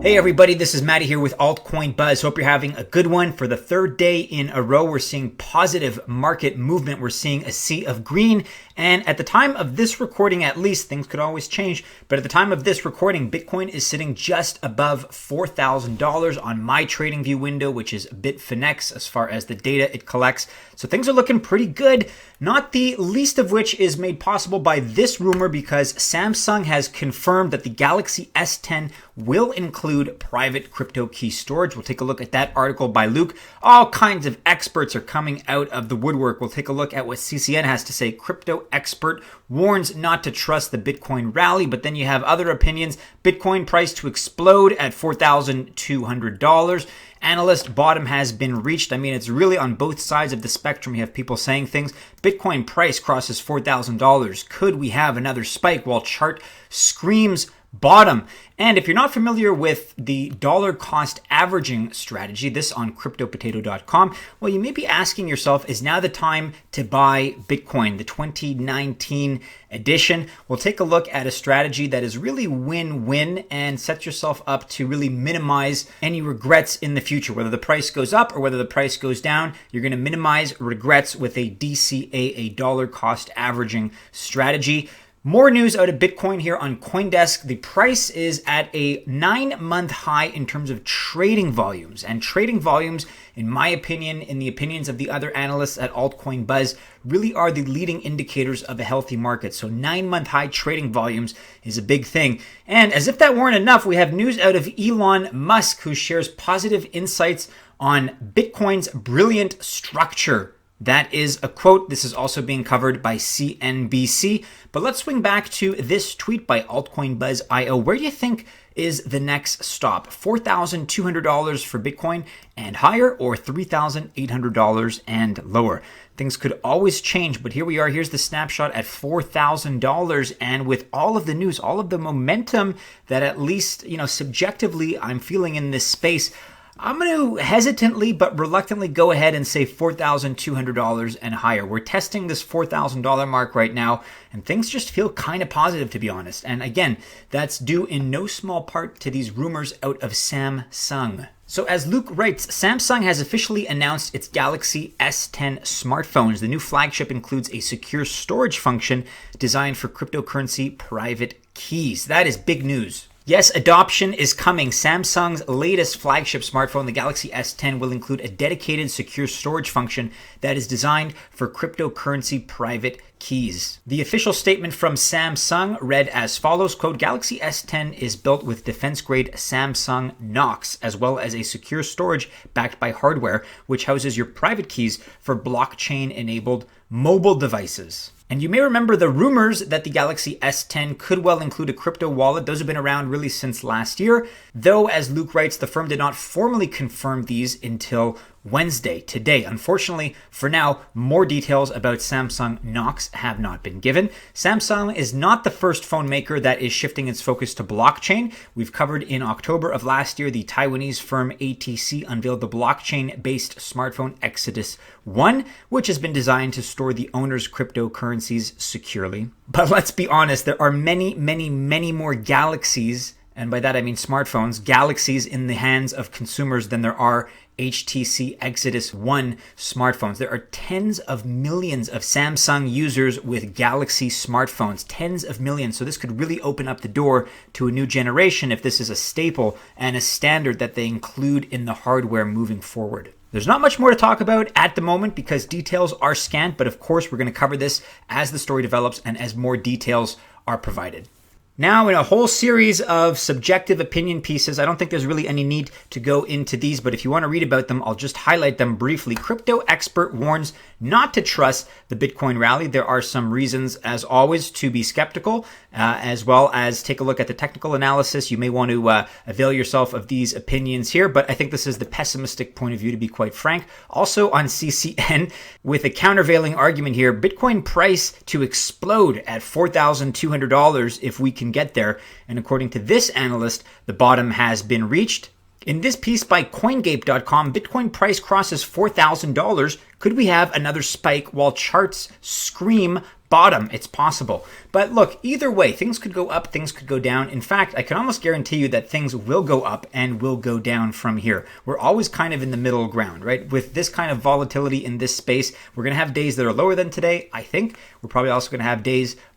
Hey everybody, this is Mattie here with Altcoin Buzz. Hope you're having a good one. For the third day in a row, we're seeing positive market movement. We're seeing a sea of green. And at the time of this recording, at least, things could always change. But at the time of this recording, Bitcoin is sitting just above $4,000 on my trading view window, which is Bitfinex as far as the data it collects. So things are looking pretty good. Not the least of which is made possible by this rumor, because Samsung has confirmed that the Galaxy S10 will include private crypto key storage. We'll take a look at that article by Luke. All kinds of experts are coming out of the woodwork. We'll take a look at what CCN has to say. Crypto expert warns not to trust the Bitcoin rally, but then you have other opinions. Bitcoin price to explode at $4,200. Analyst bottom has been reached. I mean, it's really on both sides of the spectrum. You have people saying things. Bitcoin price crosses $4,000. Could we have another spike? While chart screams bottom. And if you're not familiar with the dollar cost averaging strategy, this on cryptopotato.com, well, you may be asking yourself, is now the time to buy Bitcoin, the 2019 edition? We'll take a look at a strategy that is really win-win and set yourself up to really minimize any regrets in the future. Whether the price goes up or whether the price goes down, you're going to minimize regrets with a DCA, a dollar cost averaging strategy. More news out of Bitcoin here on CoinDesk. The price is at a 9-month high in terms of trading volumes. And trading volumes, in my opinion, in the opinions of the other analysts at Altcoin Buzz, really are the leading indicators of a healthy market. So 9-month high trading volumes is a big thing. And as if that weren't enough, we have news out of Elon Musk, who shares positive insights on Bitcoin's brilliant structure. That is a quote. This is also being covered by CNBC. But let's swing back to this tweet by Altcoin Buzz IO. Where do you think is the next stop? $4,200 for Bitcoin and higher, or $3,800 and lower? Things could always change, but here we are. Here's the snapshot at $4,000. And with all of the news, all of the momentum that at least, subjectively I'm feeling in this space, I'm going to hesitantly but reluctantly go ahead and say $4,200 and higher. We're testing this $4,000 mark right now, and things just feel kind of positive, to be honest. And again, that's due in no small part to these rumors out of Samsung. So as Luke writes, Samsung has officially announced its Galaxy S10 smartphones. The new flagship includes a secure storage function designed for cryptocurrency private keys. That is big news. Yes, adoption is coming. Samsung's latest flagship smartphone, the Galaxy S10, will include a dedicated secure storage function that is designed for cryptocurrency private keys. The official statement from Samsung read as follows, quote, Galaxy S10 is built with defense-grade Samsung Knox, as well as a secure storage backed by hardware, which houses your private keys for blockchain-enabled mobile devices. And you may remember the rumors that the Galaxy S10 could well include a crypto wallet. Those have been around really since last year, though, as Luke writes, the firm did not formally confirm these until Wednesday, today. Unfortunately, for now, more details about Samsung Knox have not been given. Samsung is not the first phone maker that is shifting its focus to blockchain. We've covered in October of last year, the Taiwanese firm ATC unveiled the blockchain-based smartphone Exodus 1, which has been designed to store the owner's cryptocurrencies securely. But let's be honest, there are many, many, many more Galaxies, and by that I mean smartphones, Galaxies in the hands of consumers than there are HTC Exodus 1 smartphones. There are tens of millions of Samsung users with Galaxy smartphones, tens of millions. So this could really open up the door to a new generation if this is a staple and a standard that they include in the hardware moving forward. There's not much more to talk about at the moment because details are scant, but of course we're going to cover this as the story develops and as more details are provided. Now, in a whole series of subjective opinion pieces, I don't think there's really any need to go into these, but if you want to read about them, I'll just highlight them briefly. Crypto expert warns not to trust the Bitcoin rally. There are some reasons, as always, to be skeptical, as well as take a look at the technical analysis. You may want to avail yourself of these opinions here, but I think this is the pessimistic point of view, to be quite frank. Also on CCN, with a countervailing argument here, Bitcoin price to explode at $4,200 if we can get there. And according to this analyst, the bottom has been reached. In this piece by CoinGape.com, Bitcoin price crosses $4,000. Could we have another spike while charts scream bottom. It's possible. But look, either way, things could go up, things could go down. In fact, I can almost guarantee you that things will go up and will go down from here. We're always kind of in the middle ground, right? With this kind of volatility in this space, we're going to have days that are lower than today, I think. We're probably also going to have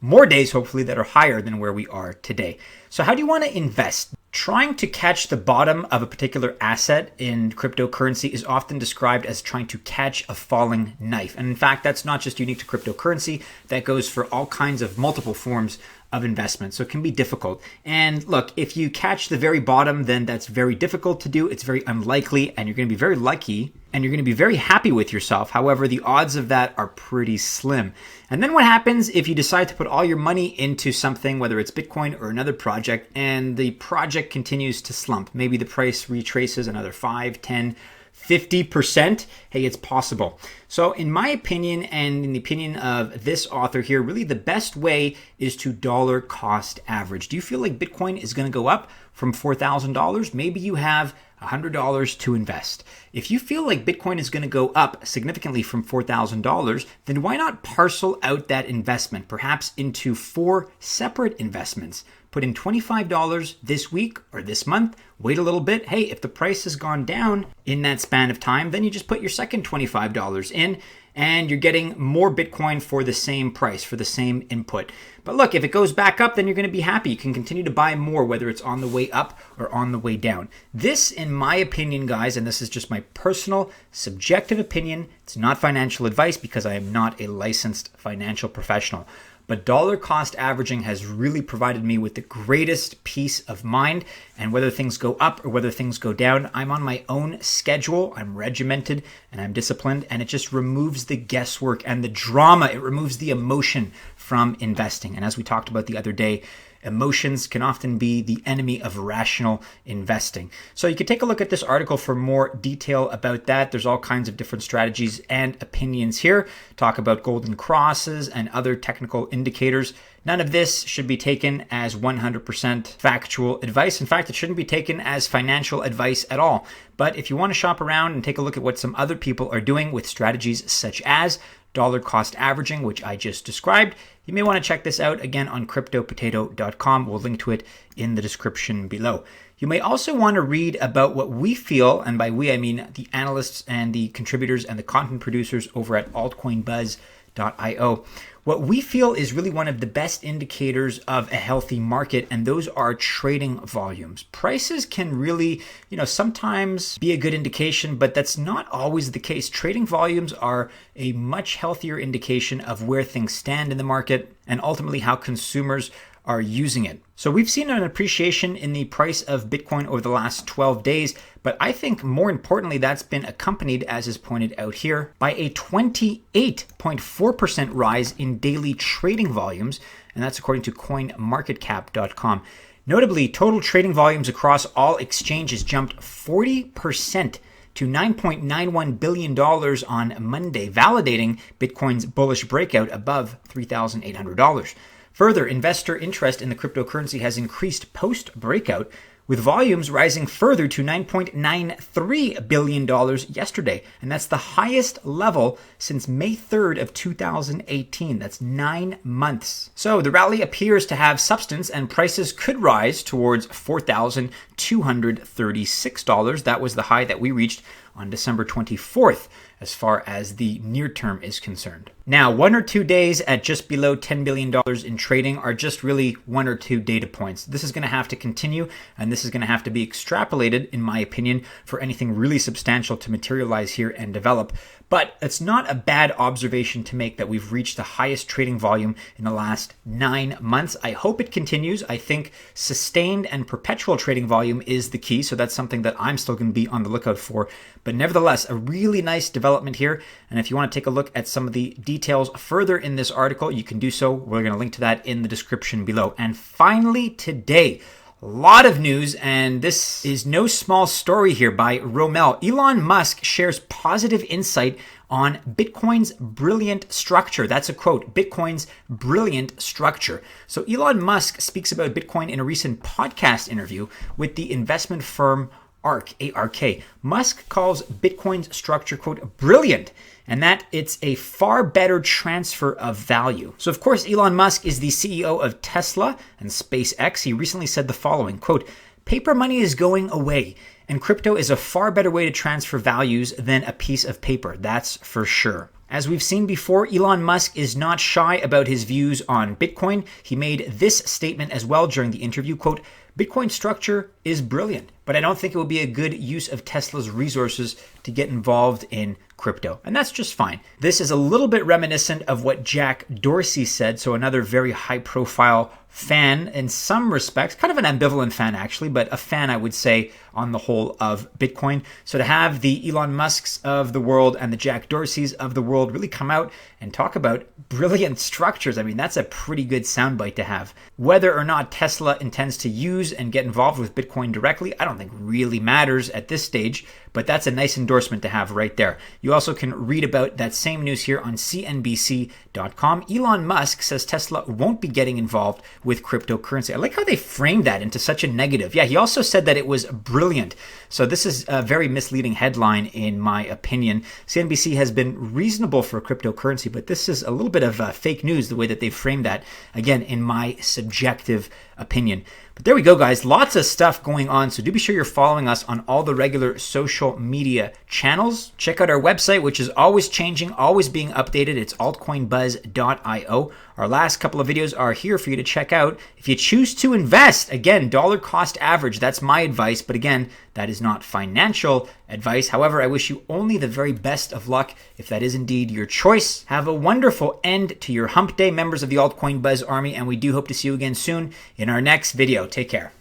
more days, hopefully, that are higher than where we are today. So how do you want to invest? Trying to catch the bottom of a particular asset in cryptocurrency is often described as trying to catch a falling knife. And in fact, that's not just unique to cryptocurrency. That goes for all kinds of multiple forms of investment. So it can be difficult. And look, if you catch the very bottom, then that's very difficult to do. It's very unlikely, and you're going to be very lucky, and you're going to be very happy with yourself. However, the odds of that are pretty slim. And then what happens if you decide to put all your money into something, whether it's Bitcoin or another project, and the project continues to slump? Maybe the price retraces another 5, 10, 50%. Hey, it's possible. So in my opinion, and in the opinion of this author here, really the best way is to dollar cost average. Do you feel like Bitcoin is going to go up from $4,000? Maybe you have $100 to invest. If you feel like Bitcoin is going to go up significantly from $4,000, then why not parcel out that investment, perhaps into 4 separate investments? Put in $25 this week or this month, wait a little bit. Hey, if the price has gone down in that span of time, then you just put your second $25 in, and you're getting more Bitcoin for the same price, for the same input. But look, if it goes back up, then you're going to be happy. You can continue to buy more, whether it's on the way up or on the way down. This, in my opinion, guys, and this is just my personal subjective opinion, it's not financial advice because I am not a licensed financial professional. But dollar cost averaging has really provided me with the greatest peace of mind. And whether things go up or whether things go down, I'm on my own schedule. I'm regimented and I'm disciplined. And it just removes the guesswork and the drama. It removes the emotion from investing. And as we talked about the other day, emotions can often be the enemy of rational investing. So you can take a look at this article for more detail about that. There's all kinds of different strategies and opinions here. Talk about golden crosses and other technical indicators. None of this should be taken as 100% factual advice. In fact, it shouldn't be taken as financial advice at all. But if you want to shop around and take a look at what some other people are doing with strategies such as dollar cost averaging, which I just described, you may want to check this out again on cryptopotato.com. We'll link to it in the description below. You may also want to read about what we feel, and by we I mean the analysts and the contributors and the content producers over at Altcoin Buzz.io. What we feel is really one of the best indicators of a healthy market, and those are trading volumes. Prices can really, sometimes be a good indication, but that's not always the case. Trading volumes are a much healthier indication of where things stand in the market and ultimately how consumers are using it. So we've seen an appreciation in the price of Bitcoin over the last 12 days, but I think more importantly, that's been accompanied, as is pointed out here, by a 28.4% rise in daily trading volumes, and that's according to coinmarketcap.com. Notably, total trading volumes across all exchanges jumped 40% to $9.91 billion on Monday, validating Bitcoin's bullish breakout above $3,800. Further, investor interest in the cryptocurrency has increased post-breakout, with volumes rising further to $9.93 billion yesterday. And that's the highest level since May 3rd of 2018. That's 9 months. So the rally appears to have substance, and prices could rise towards $4,236. That was the high that we reached on December 24th, as far as the near term is concerned. Now, 1 or 2 days at just below $10 billion in trading are just really 1 or 2 data points. This is going to have to continue, and this is going to have to be extrapolated, in my opinion, for anything really substantial to materialize here and develop. But it's not a bad observation to make that we've reached the highest trading volume in the last 9 months. I hope it continues. I think sustained and perpetual trading volume is the key. So that's something that I'm still going to be on the lookout for. But nevertheless, a really nice development here. And if you want to take a look at some of the details further in this article, you can do so. We're going to link to that in the description below. And finally, today, a lot of news, and this is no small story here by Rommel. Elon Musk shares positive insight on Bitcoin's brilliant structure. That's a quote, Bitcoin's brilliant structure. So Elon Musk speaks about Bitcoin in a recent podcast interview with the investment firm ARK, A-R-K. Musk calls Bitcoin's structure, quote, brilliant, and that it's a far better transfer of value. So of course, Elon Musk is the CEO of Tesla and SpaceX. He recently said the following, quote, paper money is going away, and crypto is a far better way to transfer values than a piece of paper. That's for sure. As we've seen before, Elon Musk is not shy about his views on Bitcoin. He made this statement as well during the interview, quote, Bitcoin structure is brilliant, but I don't think it would be a good use of Tesla's resources to get involved in crypto. And that's just fine. This is a little bit reminiscent of what Jack Dorsey said, so another very high profile fan in some respects, kind of an ambivalent fan actually, but a fan I would say on the whole of Bitcoin. So to have the Elon Musks of the world and the Jack Dorseys of the world really come out and talk about brilliant structures, I mean, that's a pretty good soundbite to have. Whether or not Tesla intends to use and get involved with Bitcoin directly, I don't think really matters at this stage, but that's a nice endorsement to have right there. You also can read about that same news here on CNBC.com. Elon Musk says Tesla won't be getting involved with cryptocurrency. I like how they framed that into such a negative. Yeah, he also said that it was brilliant. So this is a very misleading headline in my opinion. CNBC has been reasonable for cryptocurrency, but this is a little bit of fake news, the way that they framed that, again, in my subjective opinion. But there we go, guys. Lots of stuff going on. So do be sure you're following us on all the regular social media channels. Check out our website, which is always changing, always being updated. It's altcoinbuzz.io. Our last couple of videos are here for you to check out. If you choose to invest, again, dollar cost average, that's my advice. But again, that is not financial advice. However, I wish you only the very best of luck if that is indeed your choice. Have a wonderful end to your hump day, members of the Altcoin Buzz Army, and we do hope to see you again soon in our next video. Take care.